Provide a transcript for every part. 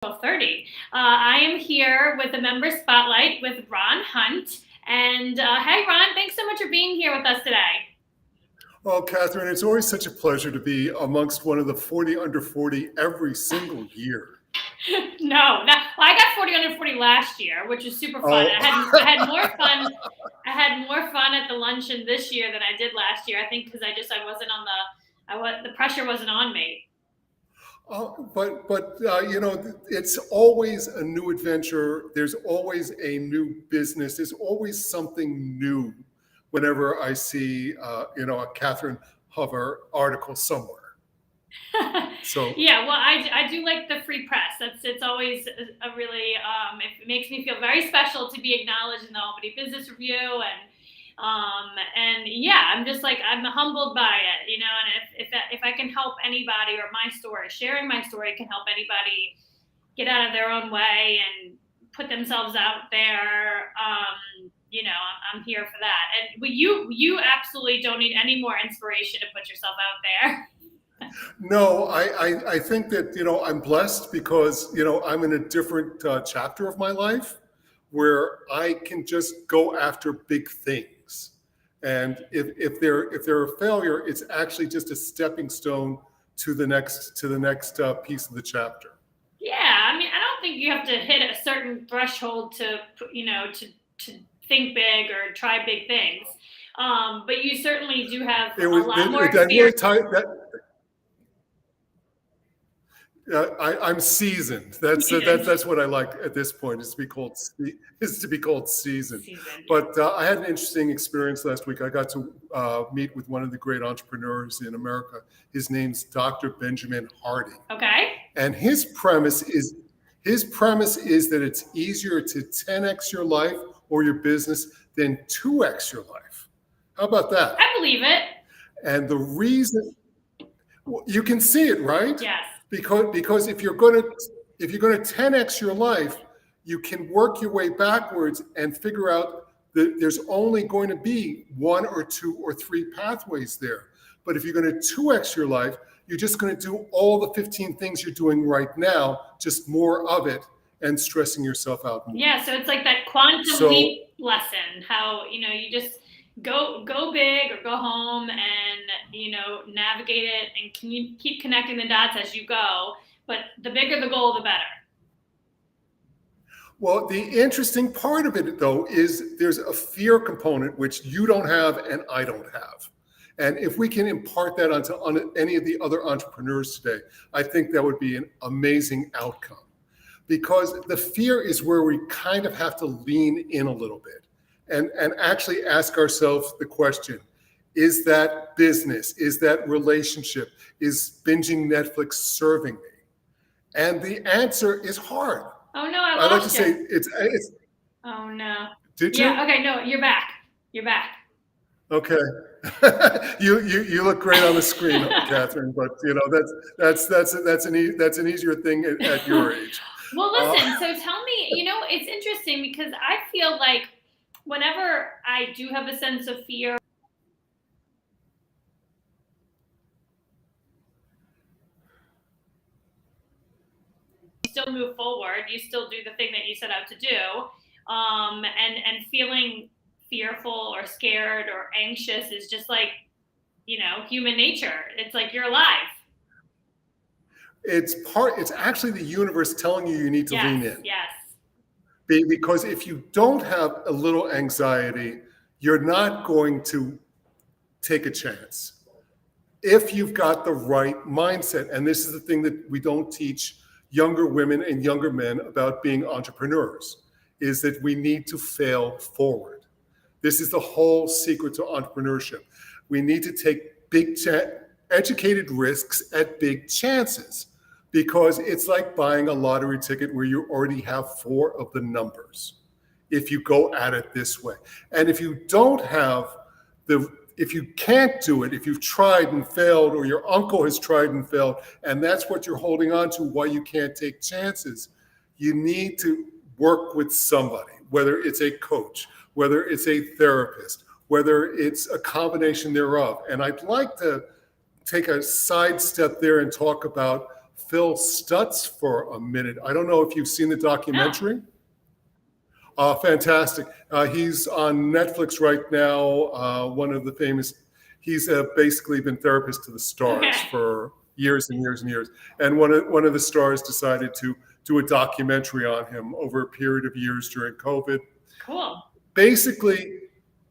12:30. I am here with the member spotlight with Ron Hunt. And hey, Ron, thanks so much for being here with us today. Well, Catherine, it's always such a pleasure to be amongst one of the 40 under 40 every single year. No, well, I got 40 under 40 last year, which was super fun. Oh. I had more fun. I had more fun at the luncheon this year than I did last year. I think because I wasn't on the pressure wasn't on me. But it's always a new adventure. There's always a new business. There's always something new whenever I see, a Catherine Hover article somewhere. So Yeah, well, I do like the free press. It's always a really it makes me feel very special to be acknowledged in the Albany Business Review, and yeah, I'm just like I'm humbled by it, and if I can help anybody or my story, sharing my story can help anybody get out of their own way and put themselves out there. I'm here for that. And you absolutely don't need any more inspiration to put yourself out there. no, I think that, I'm blessed because, I'm in a different chapter of my life where I can just go after big things. And if they're a failure, it's actually just a stepping stone to the next piece of the chapter. Yeah, I mean, I don't think you have to hit a certain threshold to think big or try big things. But you certainly do have a lot more experience. I'm seasoned. That's what I like at this point is to be called seasoned. But I had an interesting experience last week. I got to meet with one of the great entrepreneurs in America. His name's Dr. Benjamin Hardy. Okay. And his premise is that it's easier to 10x your life or your business than 2x your life. How about that? I believe it. And the reason you can see it, right? Yes. Because if you're going to 10x your life, you can work your way backwards and figure out that there's only going to be 1 or 2 or 3 pathways there. But if you're going to 2x your life, you're just going to do all the 15 things you're doing right now, just more of it, and stressing yourself out more. Yeah, so it's like that quantum leap lesson, how, you just go big or go home and, navigate it and can you keep connecting the dots as you go. But the bigger the goal, the better. Well, the interesting part of it, though, is there's a fear component which you don't have and I don't have. And if we can impart that onto any of the other entrepreneurs today, I think that would be an amazing outcome. Because the fear is where we kind of have to lean in a little bit and actually ask ourselves the question, is that business, is that relationship, is binging Netflix serving me? And the answer is hard. Oh, no, I lost like to say it's. Oh, no. Did you? Yeah, okay, no, you're back. Okay. you look great on the screen, Catherine, but that's an easier thing at your age. Well, listen, so tell me, it's interesting because I feel like whenever I do have a sense of fear, you still move forward, you still do the thing that you set out to do, and feeling fearful or scared or anxious is just like, human nature. It's like you're alive. It's actually the universe telling you need to lean in. Yes. Because if you don't have a little anxiety, you're not going to take a chance. If you've got the right mindset, and this is the thing that we don't teach younger women and younger men about being entrepreneurs, is that we need to fail forward. This is the whole secret to entrepreneurship. We need to take big, educated risks at big chances, because it's like buying a lottery ticket where you already have 4 of the numbers if you go at it this way. And if you don't have if you can't do it, if you've tried and failed, or your uncle has tried and failed, and that's what you're holding on to why you can't take chances, you need to work with somebody, whether it's a coach, whether it's a therapist, whether it's a combination thereof. And I'd like to take a sidestep there and talk about Phil Stutz for a minute. I don't know if you've seen the documentary. Fantastic. He's on Netflix right now. One of the famous, he's basically been therapist to the stars for years and years and years. And one of the stars decided to do a documentary on him over a period of years during COVID. Cool. Basically,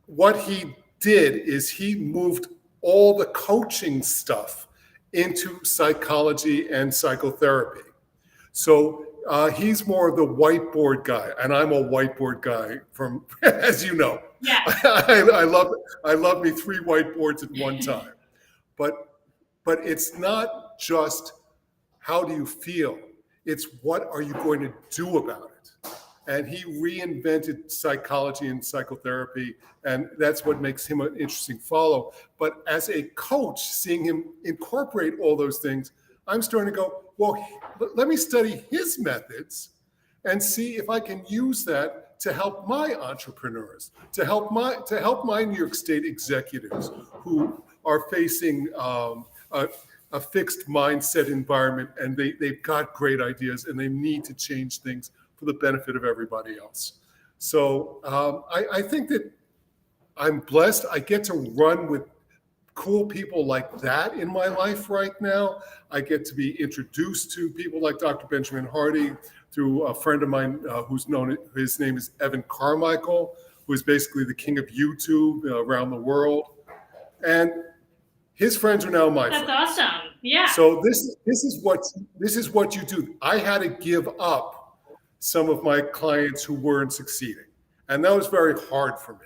what he did is he moved all the coaching stuff into psychology and psychotherapy. So he's more of the whiteboard guy, and I'm a whiteboard guy from, as you know. Yeah. I love me 3 whiteboards at one time. But it's not just how do you feel, it's what are you going to do about it. And he reinvented psychology and psychotherapy, and that's what makes him an interesting follow. But as a coach, seeing him incorporate all those things, I'm starting to go, well, let me study his methods and see if I can use that to help my entrepreneurs, to help my New York State executives who are facing a fixed mindset environment, and they've got great ideas and they need to change things for the benefit of everybody else. So I think that I'm blessed. I get to run with cool people like that in my life right now. I get to be introduced to people like Dr. Benjamin Hardy through a friend of mine his name is Evan Carmichael, who is basically the king of YouTube around the world. And his friends are now my friends. That's awesome. Yeah. So this is what you do. I had to give up some of my clients who weren't succeeding, and that was very hard for me.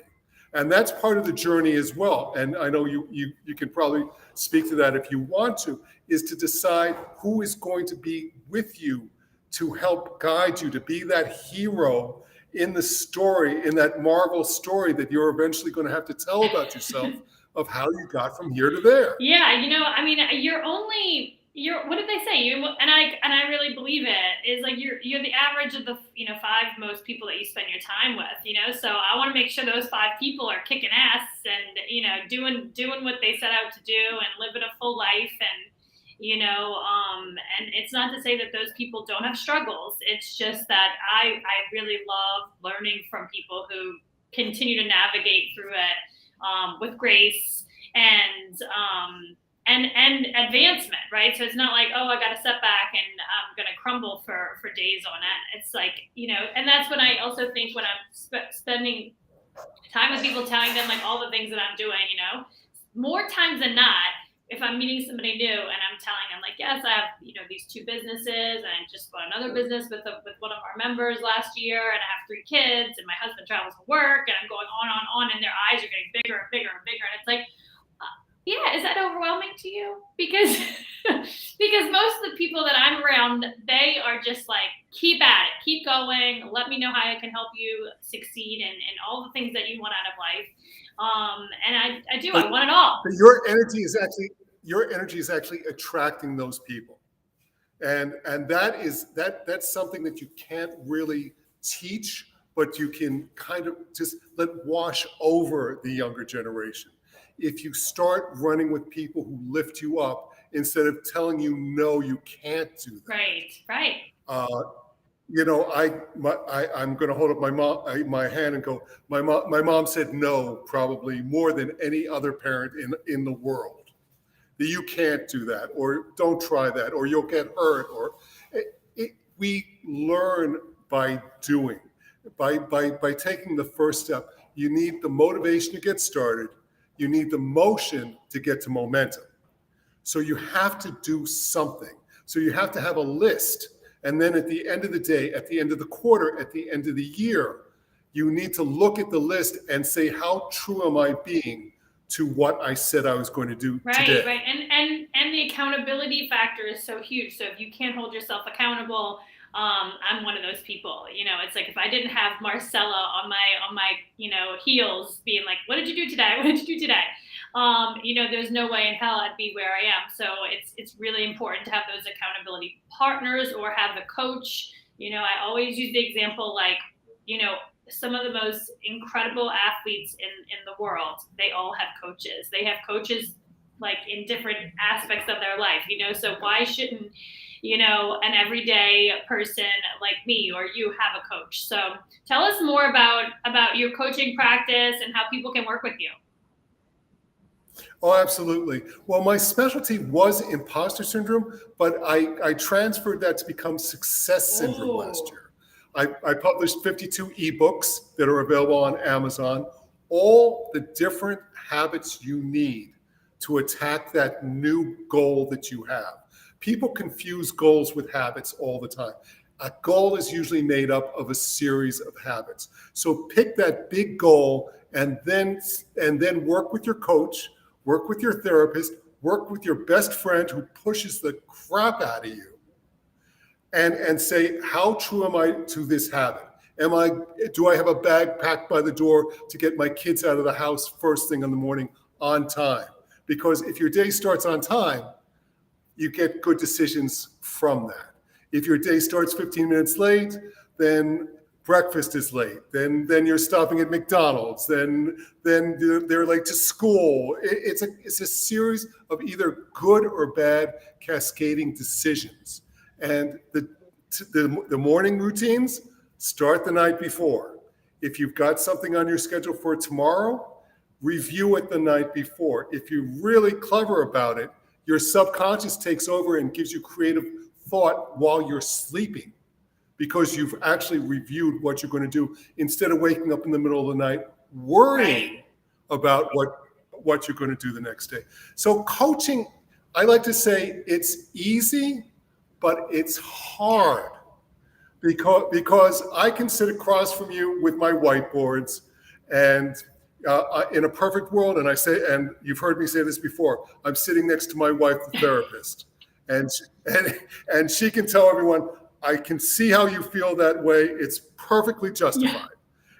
And that's part of the journey as well. And I know you can probably speak to that if you want to, is to decide who is going to be with you to help guide you, to be that hero in the story, in that Marvel story that you're eventually going to have to tell about yourself of how you got from here to there. Yeah, I mean, what did they say? And I really believe it, is like you're the average of the 5 most people that you spend your time with, so I want to make sure those 5 people are kicking ass and doing what they set out to do and living a full life, and and it's not to say that those people don't have struggles. It's just that I really love learning from people who continue to navigate through it with grace and advancement, right? So it's not like, oh, I got a setback and I'm going to crumble for days on end. It's like, and that's when I also think when I'm spending time with people, telling them like all the things that I'm doing, more times than not, if I'm meeting somebody new and I'm telling them like, yes, I have, these 2 businesses, and I just bought another business with one of our members last year, and I have 3 kids, and my husband travels for work, and I'm going on, and their eyes are getting bigger and bigger and bigger. And it's like, yeah, is that overwhelming to you? Because most of the people that I'm around, they are just like, keep at it, keep going. Let me know how I can help you succeed and all the things that you want out of life. And I do. I want it all. But your energy is actually attracting those people, and that's something that you can't really teach, but you can kind of just let wash over the younger generation. If you start running with people who lift you up instead of telling you no, you can't do that. Right. I'm going to hold up my hand and go, my mom said no probably more than any other parent in the world. That you can't do that, or don't try that, or you'll get hurt. Or we learn by doing, by taking the first step. You need the motivation to get started. You need the motion to get to momentum. So you have to do something. So you have to have a list. And then at the end of the day, at the end of the quarter, at the end of the year, you need to look at the list and say, how true am I being to what I said I was going to do today? Right. And the accountability factor is so huge. So if you can't hold yourself accountable, I'm one of those people. It's like if I didn't have Marcella on my heels being like, what did you do today? What did you do today? There's no way in hell I'd be where I am. So it's really important to have those accountability partners or have a coach. I always use the example like, some of the most incredible athletes in the world, they all have coaches. They have coaches like in different aspects of their life, so why shouldn't an everyday person like me or you have a coach. So tell us more about your coaching practice and how people can work with you. Oh, absolutely. Well, my specialty was imposter syndrome, but I transferred that to become success syndrome last Oh, year. I published 52 ebooks that are available on Amazon, all the different habits you need to attack that new goal that you have. People confuse goals with habits all the time. A goal is usually made up of a series of habits. So pick that big goal and then work with your coach, work with your therapist, work with your best friend who pushes the crap out of you, and say, how true am I to this habit? Do I have a bag packed by the door to get my kids out of the house first thing in the morning on time? Because if your day starts on time, you get good decisions from that. If your day starts 15 minutes late, then breakfast is late. Then you're stopping at McDonald's. Then they're late to school. It's a series of either good or bad cascading decisions. And the morning routines start the night before. If you've got something on your schedule for tomorrow, review it the night before. If you're really clever about it, your subconscious takes over and gives you creative thought while you're sleeping, because you've actually reviewed what you're going to do instead of waking up in the middle of the night worrying right. about what you're going to do the next day. So coaching, I like to say it's easy, but it's hard, because I can sit across from you with my whiteboards, and in a perfect world, and you've heard me say this before, I'm sitting next to my wife, the therapist, and she can tell everyone, I can see how you feel that way. It's perfectly justified.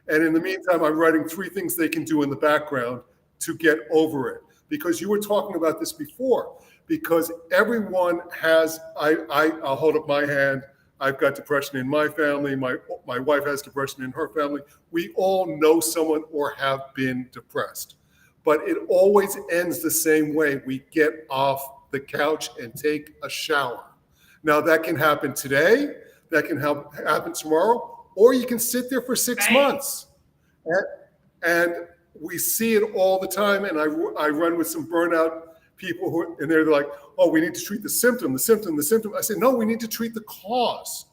Yeah. And in the meantime, I'm writing 3 things they can do in the background to get over it. Because you were talking about this before. Because everyone has, I'll hold up my hand. I've got depression in my family. My wife has depression in her family. We all know someone or have been depressed. But it always ends the same way. We get off the couch and take a shower. Now, that can happen today, that can happen tomorrow, or you can sit there for 6 months. And we see it all the time. And I run with some burnout people and they're like, oh, we need to treat the symptom. I say, no, we need to treat the cause.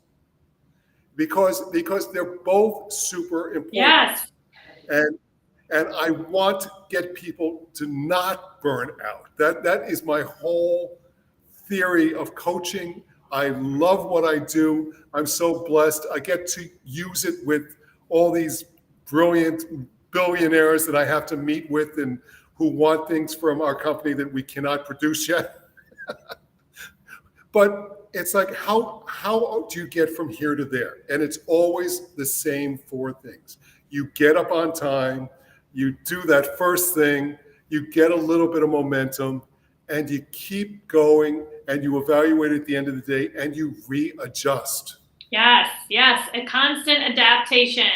Because they're both super important. Yes. And I want to get people to not burn out. That is my whole theory of coaching. I love what I do. I'm so blessed. I get to use it with all these brilliant billionaires that I have to meet with and who want things from our company that we cannot produce yet. But it's like, how do you get from here to there? And it's always the same 4 things. You get up on time, you do that first thing, you get a little bit of momentum, and you keep going, and you evaluate at the end of the day, and you readjust. Yes, a constant adaptation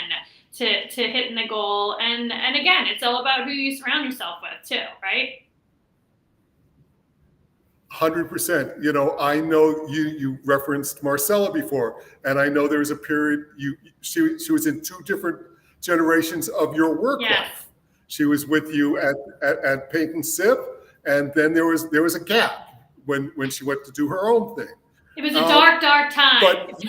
to hitting the goal, and again, it's all about who you surround yourself with too, right? 100%. I know you referenced Marcella before, and I know there was a period she was in 2 different generations of your work life. She was with you at Paint and Sip, and then there was a gap when she went to do her own thing. It was a dark time. But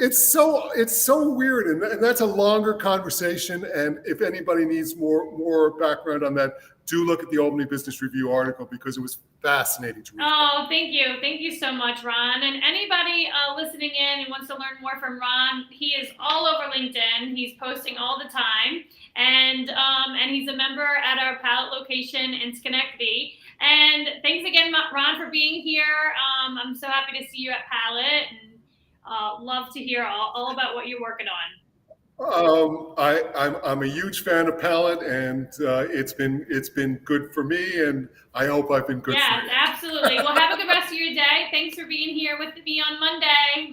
it's so weird, and that's a longer conversation. And if anybody needs more background on that, do look at the Albany Business Review article, because it was fascinating to read. Oh, thank you so much, Ron. And anybody listening in and wants to learn more from Ron, he is all over LinkedIn. He's posting all the time, and he's a member at our Pallet location in Schenectady. And thanks again, Ron, for being here. I'm so happy to see you at Pallet, and love to hear all about what you're working on. I'm a huge fan of Pallet, and it's been good for me, and I hope I've been good for you. Yeah, absolutely. Well, have a good rest of your day. Thanks for being here with me on Monday.